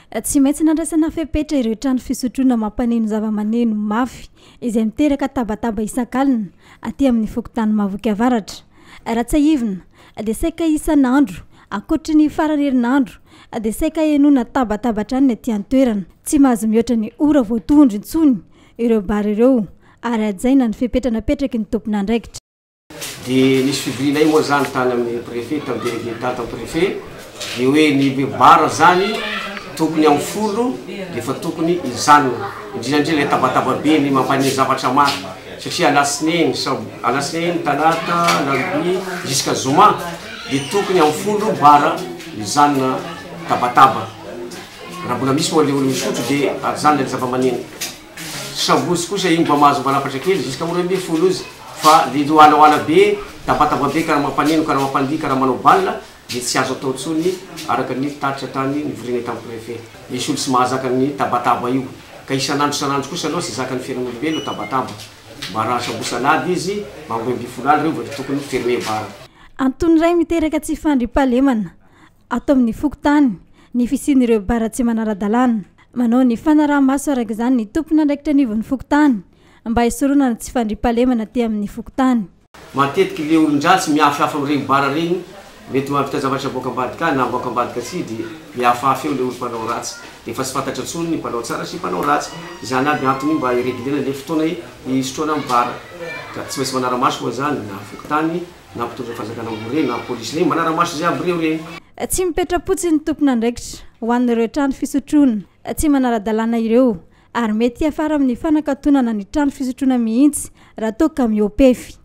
Tsy maintsy nandraisana fepetra ireo trano fisotroana mampaneno zava-maneno mafy izay miteraka tabataba isan-kalina aty amin'ny Fokotany mahavoky avaratra. Raha tsy ahivina dia saika isan'andro ankoatra ny farany herinandro dia saika enona tabatabatra ny aty an-toerana. Tsy mahazo mihoatra ny ora voatondro intsony ireo bara ireo ary ajaina ny fepetra napetraky ny tompon'andraikitra. Dia nisy fivoriana moa zany tany amin'ny préfet tamin'ny délégué tamin'ny préfet dia hoe ny bara zany tokony amin'ny folo dia fa tokony izanona indrindra ilay tabataba be ny mampaneno zavatra maro satria alasinainy talata larobia jusqu'à zoma dia tokony amin'ny folo bara izanona tabataba. Raha mbola misy moa le olo misotro dia azanona ny zava-maneno. Sabosy kosa iny mba mahazo mbalapatra kely jusqu'à roambin'ny folo izy fa le oalaoala be tabataba be karaha mampaneno karaha mampandihy karaha manao balle dia tsy azo atao ntsony araka ny tatitra tany nivoriana tamin'ny préfet. Misy olo tsy mahazaka ny tabataba io ka isan'andro kosa aloha tsy zakan'ny fiainan'olombelo tabataba mba raha sabosanady izy mangoemby folala reo vao tokony ferme bara. Antony iray miteraka tsy fandriampahalemana ato amin'ny Fokotany ny fisian'ireo bara tsy manara-dalàna. Manao ny fanaraha-maso araka izany ny tompon'andraikitra anivon'ny Fokotany mba hisoroana ny tsy fandriampahalemana aty amin'ny Fokotany. Matetiky le olon-dratsy mihafihafa amin'ireny bara regny mety mahavita zavatra boaka ambadika na boaka ambadika tsy dia mihafahafa eo le olo mpanao ratsy dia fa tsy fantatra intsony ny mpanao tsara sy mpanao ratsy. Izany aby antony mba hiregulena le fotoana hisotroana amin'ny bara ka tsy maintsy manara-maso moa zany na Fokotany na mpitondra fahazakana amboreny na polisy regny manara-maso zay aby reo regny. Tsy mipetra-potsiny ny tompon'andraikitra ho an'ireo trano fisotroana tsy manara-dalàna ireo ary mety hiafara amin'ny fanakatonana ny trano fisotroana mihitsy raha toa ka miopefy.